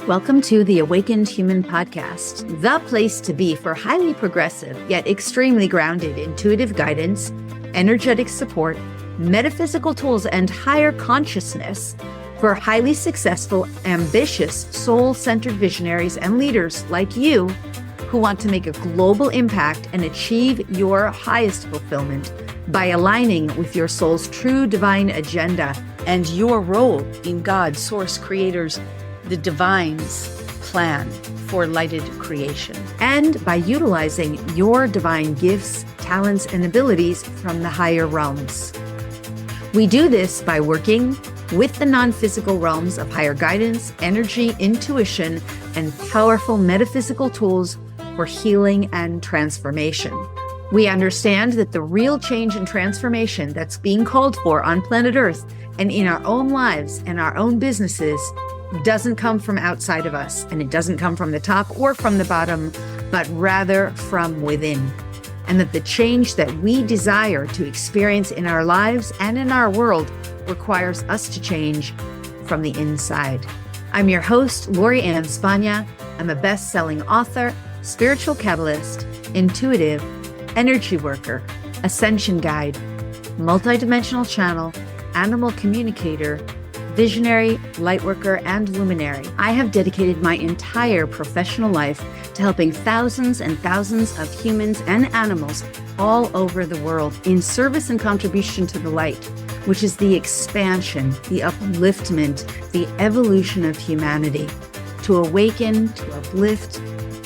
Welcome to the Awakened Human Podcast, the place to be for highly progressive yet extremely grounded intuitive guidance, energetic support, metaphysical tools, and higher consciousness for highly successful, ambitious, soul-centered visionaries and leaders like you who want to make a global impact and achieve your highest fulfillment by aligning with your soul's true divine agenda and your role in God's source creators, the divine's plan for lighted creation, and by utilizing your divine gifts, talents, and abilities from the higher realms. We do this by working with the non-physical realms of higher guidance, energy, intuition, and powerful metaphysical tools for healing and transformation. We understand that the real change and transformation that's being called for on planet Earth and in our own lives and our own businesses doesn't come from outside of us, and it doesn't come from the top or from the bottom, but rather from within. And that the change that we desire to experience in our lives and in our world requires us to change from the inside. I'm your host, Lori Ann Spagna. I'm a best-selling author, spiritual catalyst, intuitive, energy worker, ascension guide, multidimensional channel, animal communicator, visionary, lightworker, and luminary. I have dedicated my entire professional life to helping thousands and thousands of humans and animals all over the world in service and contribution to the light, which is the expansion, the upliftment, the evolution of humanity, to awaken, to uplift,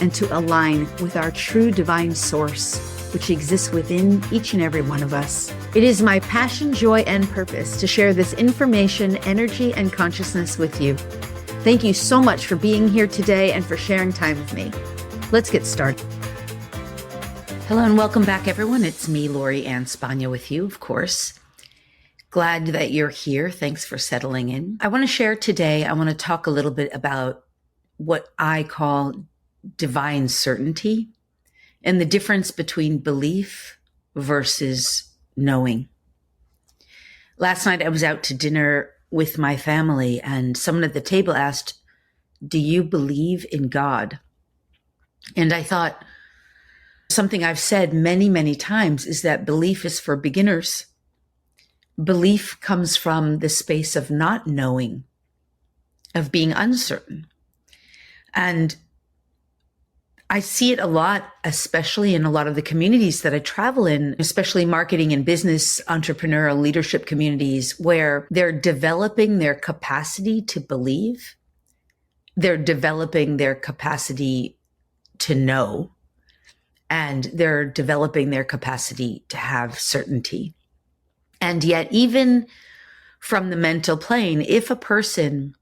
and to align with our true divine source, which exists within each and every one of us. It is my passion, joy, and purpose to share this information, energy, and consciousness with you. Thank you so much for being here today and for sharing time with me. Let's get started. Hello and welcome back, everyone. It's me, Lori Ann Spagna, with you, of course. Glad that you're here. Thanks for settling in. I want to share today, I want to talk a little bit about what I call divine certainty and the difference between belief versus knowing. Last night I was out to dinner with my family and someone at the table asked, "Do you believe in God?" And I thought, something I've said many, many times is that belief is for beginners. Belief comes from the space of not knowing, of being uncertain. And I see it a lot, especially in a lot of the communities that I travel in, especially marketing and business, entrepreneurial leadership communities, where they're developing their capacity to believe. They're developing their capacity to know, and they're developing their capacity to have certainty. And yet, even from the mental plane, if a person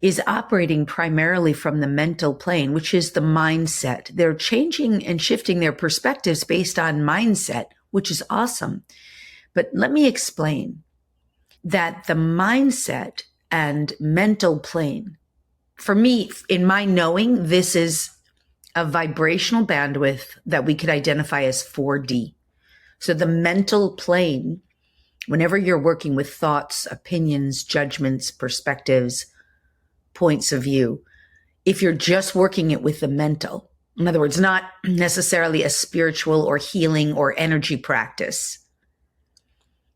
is operating primarily from the mental plane, which is the mindset, they're changing and shifting their perspectives based on mindset, which is awesome. But let me explain that the mindset and mental plane, for me, in my knowing, this is a vibrational bandwidth that we could identify as 4D. So the mental plane, whenever you're working with thoughts, opinions, judgments, perspectives, points of view, if you're just working it with the mental, in other words, not necessarily a spiritual or healing or energy practice,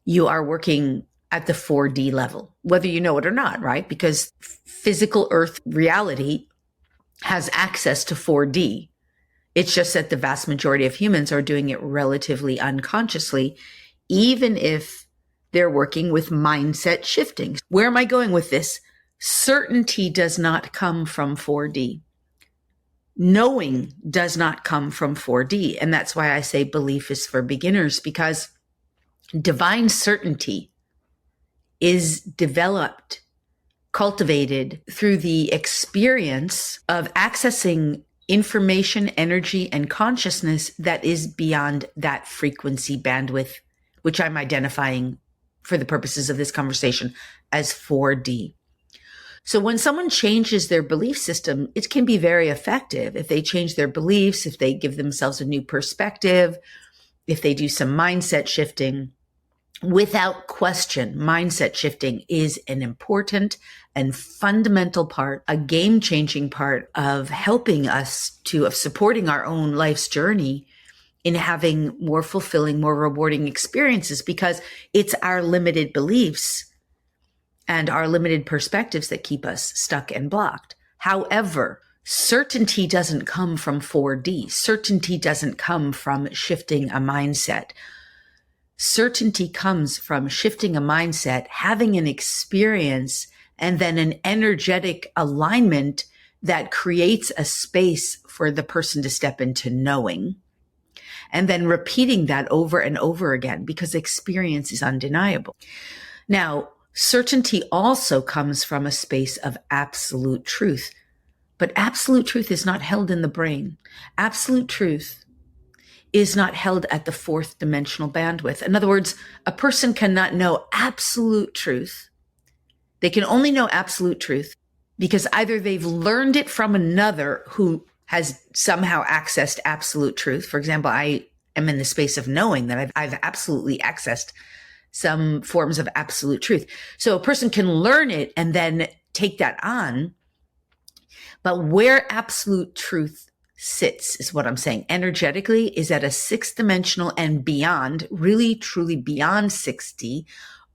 you are working at the 4D level, whether you know it or not, right? Because physical earth reality has access to 4D. It's just that the vast majority of humans are doing it relatively unconsciously, even if they're working with mindset shifting. Where am I going with this? Certainty does not come from 4D. Knowing does not come from 4D. And that's why I say belief is for beginners, because divine certainty is developed, cultivated through the experience of accessing information, energy, and consciousness that is beyond that frequency bandwidth, which I'm identifying for the purposes of this conversation as 4D. So when someone changes their belief system, it can be very effective. If they change their beliefs, if they give themselves a new perspective, if they do some mindset shifting, Without question, mindset shifting is an important and fundamental part, a game-changing part of helping us of supporting our own life's journey in having more fulfilling, more rewarding experiences, because it's our limited beliefs and our limited perspectives that keep us stuck and blocked. However, certainty doesn't come from 4D. Certainty doesn't come from shifting a mindset. Certainty comes from shifting a mindset, having an experience, and then an energetic alignment that creates a space for the person to step into knowing, and then repeating that over and over again, because experience is undeniable. Now, certainty also comes from a space of absolute truth, but absolute truth is not held in the brain. Absolute truth is not held at the fourth dimensional bandwidth. In other words, a person cannot know absolute truth. They can only know absolute truth because either they've learned it from another who has somehow accessed absolute truth. For example, I am in the space of knowing that I've absolutely accessed some forms of absolute truth. So a person can learn it and then take that on. But where absolute truth sits is what I'm saying energetically is at a sixth dimensional and beyond, really truly beyond 6D,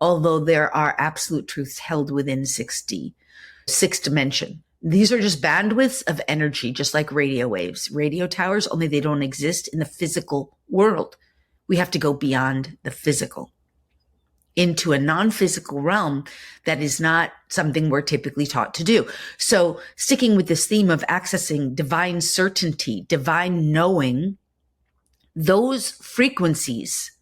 although there are absolute truths held within 6D, sixth dimension. These are just bandwidths of energy, just like radio waves, radio towers, only they don't exist in the physical world. We have to go beyond the physical into a non-physical realm that is not something we're typically taught to do. So sticking with this theme of accessing divine certainty, divine knowing, those frequencies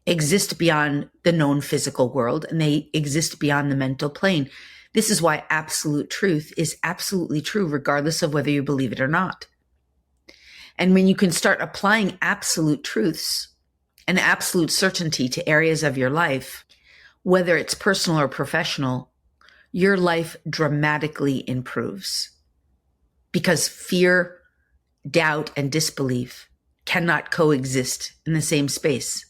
exist beyond the known physical world and they exist beyond the mental plane. This is why absolute truth is absolutely true, regardless of whether you believe it or not. And when you can start applying absolute truths and absolute certainty to areas of your life, whether it's personal or professional, your life dramatically improves. Because fear, doubt, and disbelief cannot coexist in the same space.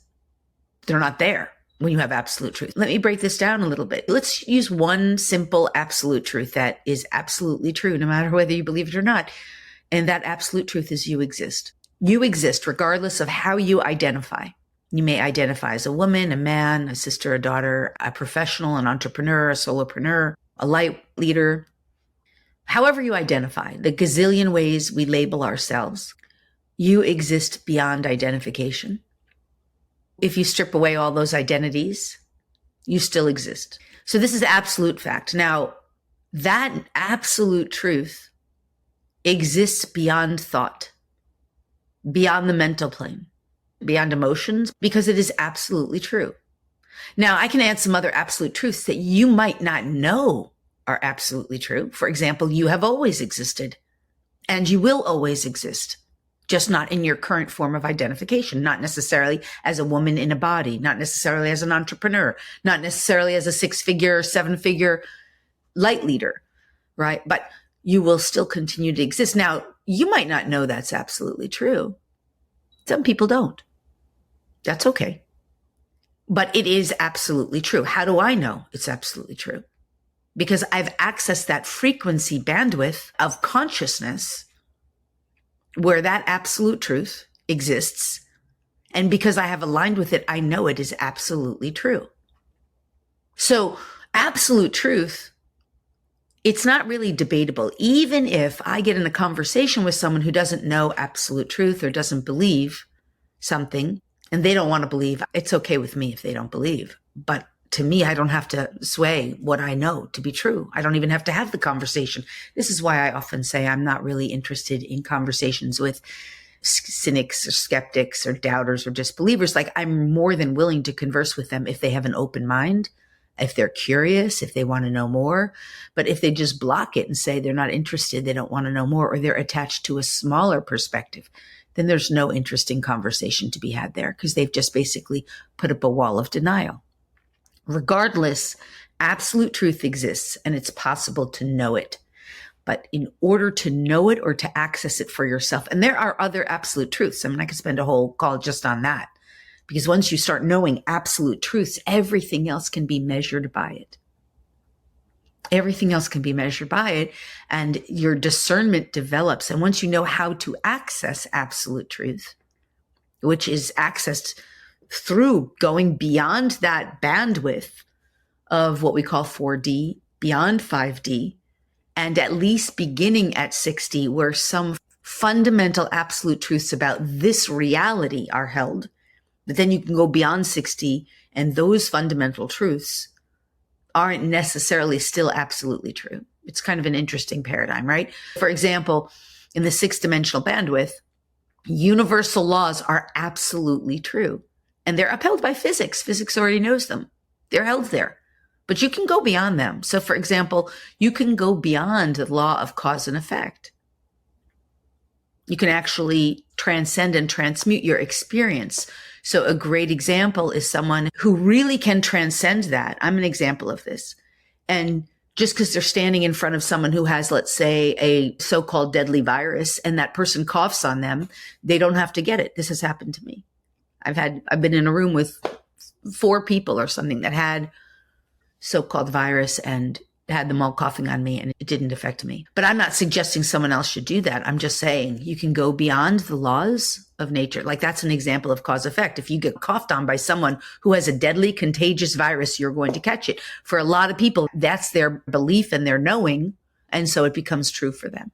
They're not there when you have absolute truth. Let me break this down a little bit. Let's use one simple absolute truth that is absolutely true, no matter whether you believe it or not. And that absolute truth is you exist. You exist regardless of how you identify. You may identify as a woman, a man, a sister, a daughter, a professional, an entrepreneur, a solopreneur, a light leader. However you identify, the gazillion ways we label ourselves, you exist beyond identification. If you strip away all those identities, you still exist. So this is absolute fact. Now, that absolute truth exists beyond thought, beyond the mental plane, beyond emotions, because it is absolutely true. Now, I can add some other absolute truths that you might not know are absolutely true. For example, you have always existed and you will always exist, just not in your current form of identification, not necessarily as a woman in a body, not necessarily as an entrepreneur, not necessarily as a 6-figure, 7-figure light leader, right? But you will still continue to exist. Now, you might not know that's absolutely true. Some people don't. That's okay. But it is absolutely true. How do I know it's absolutely true? Because I've accessed that frequency bandwidth of consciousness where that absolute truth exists. And because I have aligned with it, I know it is absolutely true. So absolute truth, it's not really debatable. Even if I get in a conversation with someone who doesn't know absolute truth or doesn't believe something, and they don't want to believe, it's okay with me if they don't believe. But to me, I don't have to sway what I know to be true. I don't even have to have the conversation. This is why I often say I'm not really interested in conversations with cynics or skeptics or doubters or disbelievers. Like, I'm more than willing to converse with them if they have an open mind, if they're curious, if they want to know more. But if they just block it and say they're not interested, they don't want to know more, or they're attached to a smaller perspective, then there's no interesting conversation to be had there because they've just basically put up a wall of denial. Regardless, absolute truth exists and it's possible to know it. But in order to know it or to access it for yourself, and there are other absolute truths. I mean, I could spend a whole call just on that. Because once you start knowing absolute truths, everything else can be measured by it. Everything else can be measured by it, and your discernment develops. And once you know how to access absolute truth, which is accessed through going beyond that bandwidth of what we call 4D, beyond 5D, and at least beginning at 6D, where some fundamental absolute truths about this reality are held. But then you can go beyond 6D, and those fundamental truths aren't necessarily still absolutely true. It's kind of an interesting paradigm, right? For example, in the 6-dimensional bandwidth, universal laws are absolutely true, and they're upheld by physics. Physics already knows them. They're held there. But you can go beyond them. So, for example, you can go beyond the law of cause and effect. You can actually transcend and transmute your experience. So a great example is someone who really can transcend that. I'm an example of this. And just because they're standing in front of someone who has, let's say, a so-called deadly virus, and that person coughs on them, they don't have to get it. This has happened to me. I've been in a room with 4 people or something that had so-called virus and had them all coughing on me, and it didn't affect me. But I'm not suggesting someone else should do that. I'm just saying you can go beyond the laws of nature. Like, that's an example of cause effect. If you get coughed on by someone who has a deadly contagious virus, you're going to catch it. For a lot of people, that's their belief and their knowing. And so it becomes true for them.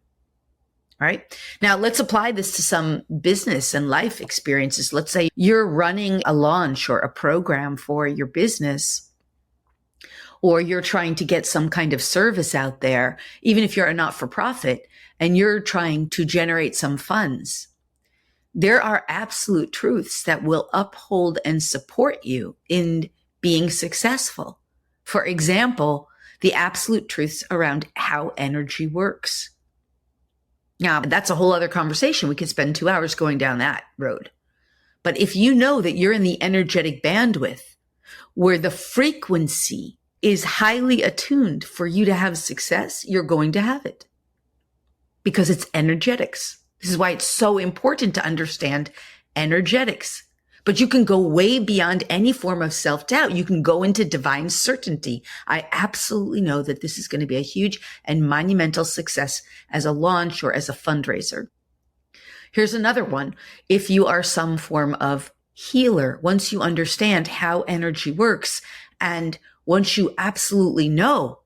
All right. Now let's apply this to some business and life experiences. Let's say you're running a launch or a program for your business, or you're trying to get some kind of service out there, even if you're a not-for-profit, and you're trying to generate some funds. There are absolute truths that will uphold and support you in being successful. For example, the absolute truths around how energy works. Now, that's a whole other conversation. We could spend 2 hours going down that road. But if you know that you're in the energetic bandwidth where the frequency is highly attuned for you to have success, you're going to have it because it's energetics. This is why it's so important to understand energetics. But you can go way beyond any form of self-doubt. You can go into divine certainty. I absolutely know that this is going to be a huge and monumental success as a launch or as a fundraiser. Here's another one. If you are some form of healer, once you understand how energy works, and once you absolutely know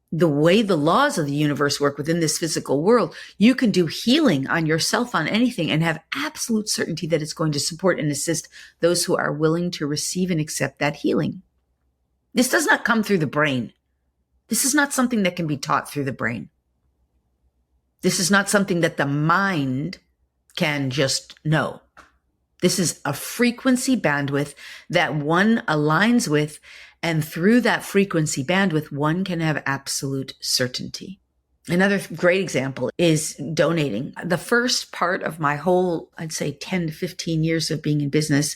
the way the laws of the universe work within this physical world, you can do healing on yourself, on anything, and have absolute certainty that it's going to support and assist those who are willing to receive and accept that healing. This does not come through the brain. This is not something that can be taught through the brain. This is not something that the mind can just know. This is a frequency bandwidth that one aligns with, and through that frequency bandwidth, one can have absolute certainty. Another great example is donating. The first part of my whole, I'd say 10 to 15 years of being in business,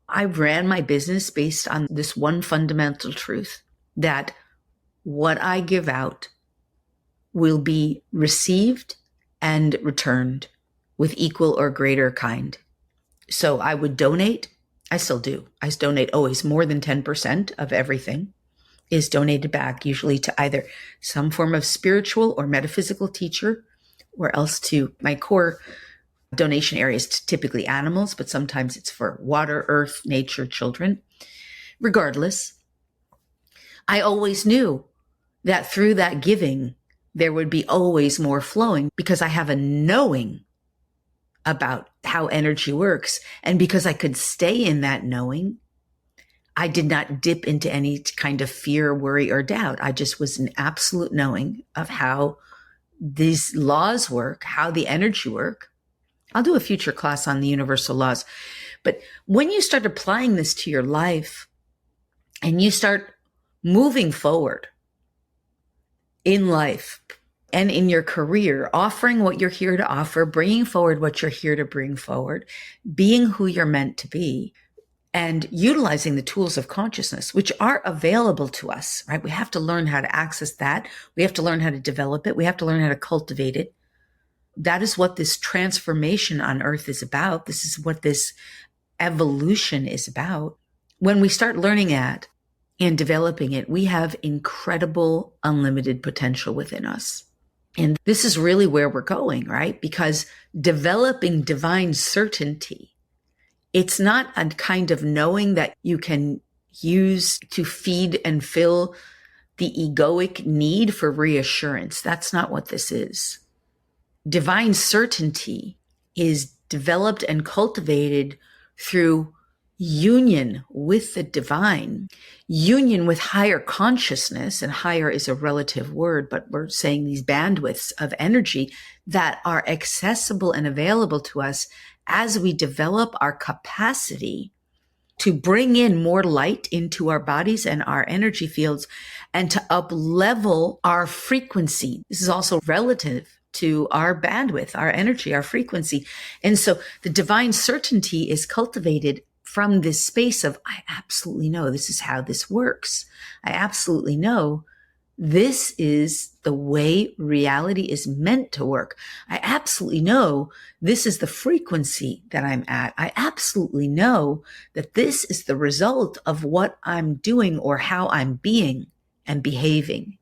I ran my business based on this one fundamental truth, that what I give out will be received and returned with equal or greater kind. So I would donate. I still do. I donate always. More than 10% of everything is donated back, usually to either some form of spiritual or metaphysical teacher, or else to my core donation areas, typically animals, but sometimes it's for water, earth, nature, children. Regardless, I always knew that through that giving, there would be always more flowing, because I have a knowing about how energy works. And because I could stay in that knowing, I did not dip into any kind of fear, worry, or doubt. I just was an absolute knowing of how these laws work, how the energy work. I'll do a future class on the universal laws. But when you start applying this to your life and you start moving forward in life and in your career, offering what you're here to offer, bringing forward what you're here to bring forward, being who you're meant to be, and utilizing the tools of consciousness, which are available to us, right? We have to learn how to access that. We have to learn how to develop it. We have to learn how to cultivate it. That is what this transformation on earth is about. This is what this evolution is about, when we start learning that and developing it, we have incredible unlimited potential within us. And this is really where we're going, right? Because developing divine certainty, it's not a kind of knowing that you can use to feed and fill the egoic need for reassurance. That's not what this is. Divine certainty is developed and cultivated through union with the divine, union with higher consciousness, and higher is a relative word, but we're saying these bandwidths of energy that are accessible and available to us as we develop our capacity to bring in more light into our bodies and our energy fields and to up-level our frequency. This is also relative to our bandwidth, our energy, our frequency. And so the divine certainty is cultivated from this space of, I absolutely know this is how this works. I absolutely know this is the way reality is meant to work. I absolutely know this is the frequency that I'm at. I absolutely know that this is the result of what I'm doing or how I'm being and behaving.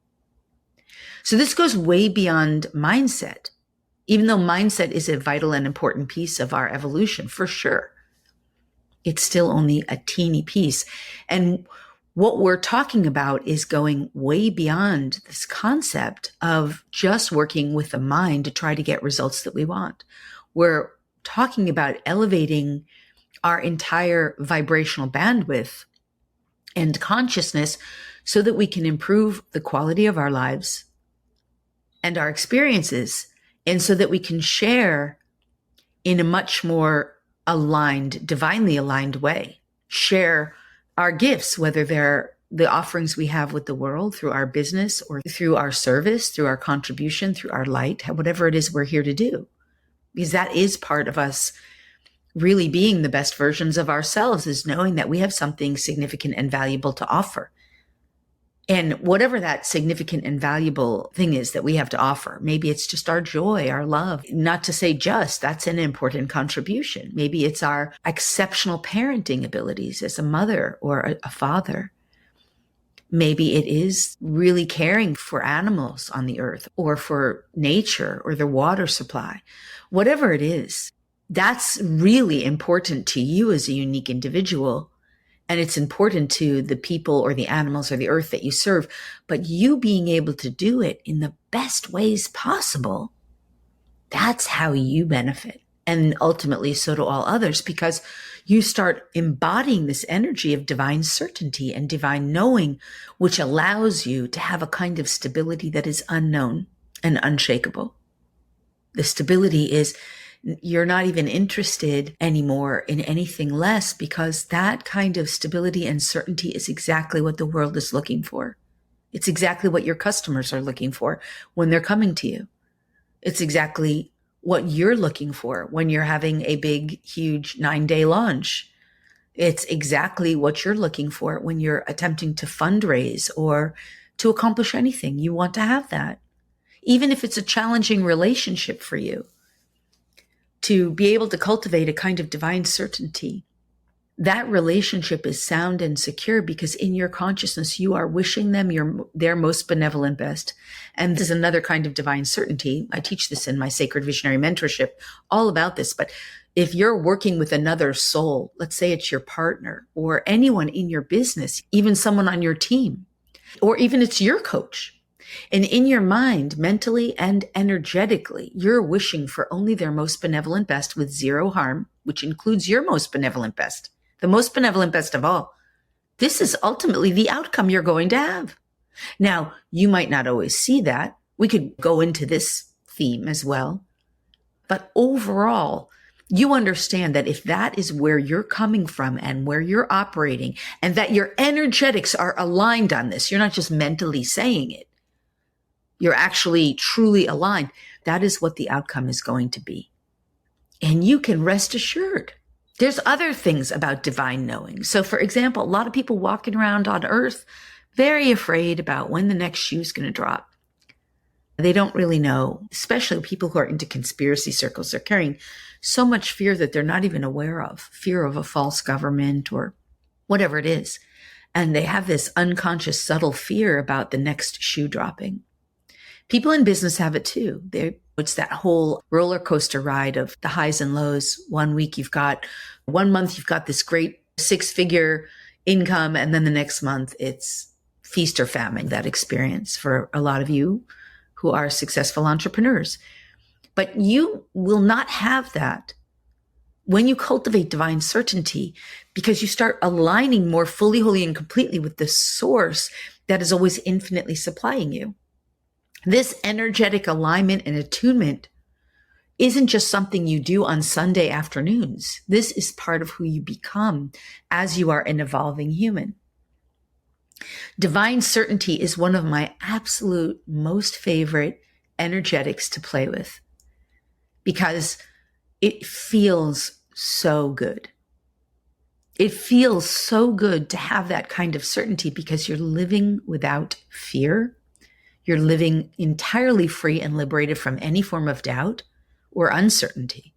So this goes way beyond mindset, even though mindset is a vital and important piece of our evolution, for sure. It's still only a teeny piece. And what we're talking about is going way beyond this concept of just working with the mind to try to get results that we want. We're talking about elevating our entire vibrational bandwidth and consciousness so that we can improve the quality of our lives and our experiences, and so that we can share in a much more aligned, divinely aligned way, share our gifts, whether they're the offerings we have with the world through our business or through our service, through our contribution, through our light, whatever it is we're here to do. Because that is part of us really being the best versions of ourselves, is knowing that we have something significant and valuable to offer. And whatever that significant and valuable thing is that we have to offer, maybe it's just our joy, our love, not to say just, that's an important contribution. Maybe it's our exceptional parenting abilities as a mother or a father. Maybe it is really caring for animals on the earth or for nature or the water supply. Whatever it is, that's really important to you as a unique individual. And it's important to the people or the animals or the earth that you serve, but you being able to do it in the best ways possible, that's how you benefit. And ultimately, so do all others, because you start embodying this energy of divine certainty and divine knowing, which allows you to have a kind of stability that is unknown and unshakable. The stability is you're not even interested anymore in anything less, because that kind of stability and certainty is exactly what the world is looking for. It's exactly what your customers are looking for when they're coming to you. It's exactly what you're looking for when you're having a big, huge 9-day launch. It's exactly what you're looking for when you're attempting to fundraise or to accomplish anything. You want to have that. Even if it's a challenging relationship for you, to be able to cultivate a kind of divine certainty, that relationship is sound and secure because in your consciousness, you are wishing them their most benevolent best. And this is another kind of divine certainty. I teach this in my Sacred Visionary Mentorship, all about this. But if you're working with another soul, let's say it's your partner or anyone in your business, even someone on your team, or even it's your coach, and in your mind, mentally and energetically, you're wishing for only their most benevolent best with zero harm, which includes your most benevolent best, the most benevolent best of all. This is ultimately the outcome you're going to have. Now, you might not always see that. We could go into this theme as well. But overall, you understand that if that is where you're coming from and where you're operating, and that your energetics are aligned on this, you're not just mentally saying it, you're actually truly aligned, that is what the outcome is going to be. And you can rest assured. There's other things about divine knowing. So for example, a lot of people walking around on earth, very afraid about when the next shoe is going to drop. They don't really know, especially people who are into conspiracy circles. They're carrying so much fear that they're not even aware of, fear of a false government or whatever it is. And they have this unconscious, subtle fear about the next shoe dropping. People in business have it too. It's that whole roller coaster ride of the highs and lows. 1 week one month you've got this great 6-figure income, and then the next month it's feast or famine, that experience for a lot of you who are successful entrepreneurs. But you will not have that when you cultivate divine certainty, because you start aligning more fully, wholly, and completely with the source that is always infinitely supplying you. This energetic alignment and attunement isn't just something you do on Sunday afternoons. This is part of who you become as you are an evolving human. Divine certainty is one of my absolute most favorite energetics to play with because it feels so good. It feels so good to have that kind of certainty because you're living without fear. You're living entirely free and liberated from any form of doubt or uncertainty.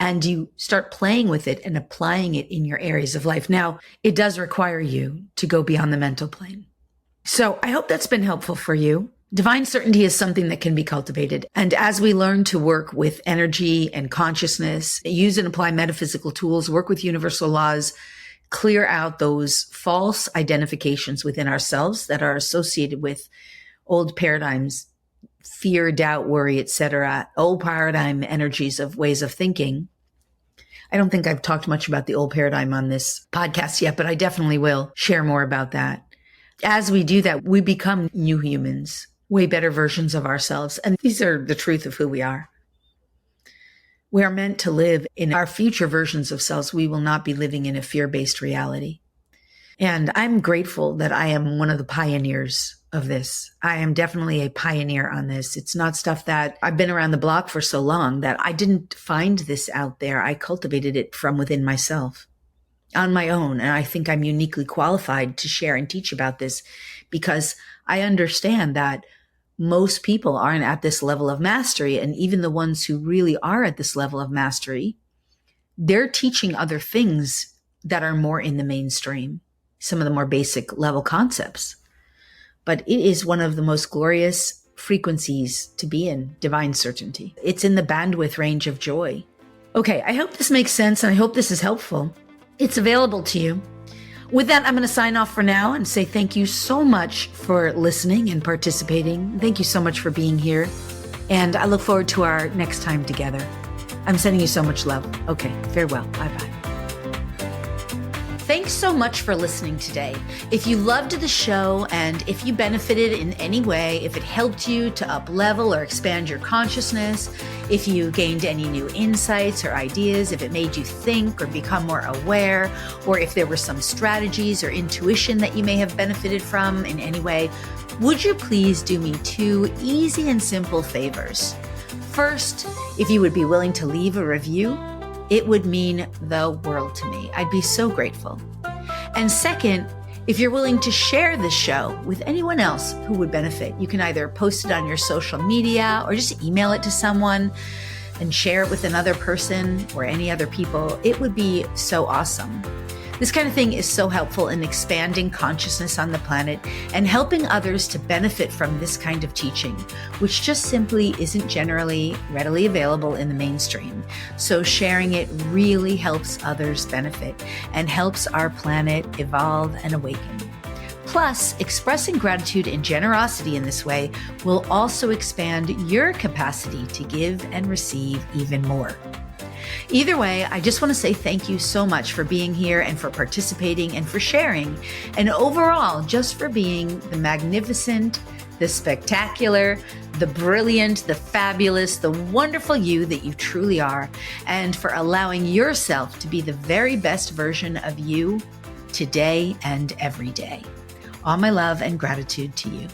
And you start playing with it and applying it in your areas of life. Now, it does require you to go beyond the mental plane. So I hope that's been helpful for you. Divine certainty is something that can be cultivated. And as we learn to work with energy and consciousness, use and apply metaphysical tools, work with universal laws, clear out those false identifications within ourselves that are associated with old paradigms, fear, doubt, worry, etc., old paradigm energies of ways of thinking. I don't think I've talked much about the old paradigm on this podcast yet, but I definitely will share more about that. As we do that, we become new humans, way better versions of ourselves. And these are the truth of who we are. We are meant to live in our future versions of selves. We will not be living in a fear-based reality. And I'm grateful that I am one of the pioneers of this. I am definitely a pioneer on this. It's not stuff that I've been around the block for so long that I didn't find this out there. I cultivated it from within myself on my own. And I think I'm uniquely qualified to share and teach about this because I understand that most people aren't at this level of mastery. And even the ones who really are at this level of mastery, they're teaching other things that are more in the mainstream, some of the more basic level concepts. But it is one of the most glorious frequencies to be in, divine certainty. It's in the bandwidth range of joy. Okay, I hope this makes sense and I hope this is helpful. It's available to you. With that, I'm going to sign off for now and say thank you so much for listening and participating. Thank you so much for being here. And I look forward to our next time together. I'm sending you so much love. Okay, farewell. Bye-bye. Thanks so much for listening today. If you loved the show and if you benefited in any way, if it helped you to up-level or expand your consciousness, if you gained any new insights or ideas, if it made you think or become more aware, or if there were some strategies or intuition that you may have benefited from in any way, would you please do me 2 easy and simple favors? First, if you would be willing to leave a review, it would mean the world to me. I'd be so grateful. And second, if you're willing to share this show with anyone else who would benefit, you can either post it on your social media or just email it to someone and share it with another person or any other people. It would be so awesome. This kind of thing is so helpful in expanding consciousness on the planet and helping others to benefit from this kind of teaching, which just simply isn't generally readily available in the mainstream. So sharing it really helps others benefit and helps our planet evolve and awaken. Plus, expressing gratitude and generosity in this way will also expand your capacity to give and receive even more. Either way, I just want to say thank you so much for being here and for participating and for sharing, and overall, just for being the magnificent, the spectacular, the brilliant, the fabulous, the wonderful you that you truly are, and for allowing yourself to be the very best version of you today and every day. All my love and gratitude to you.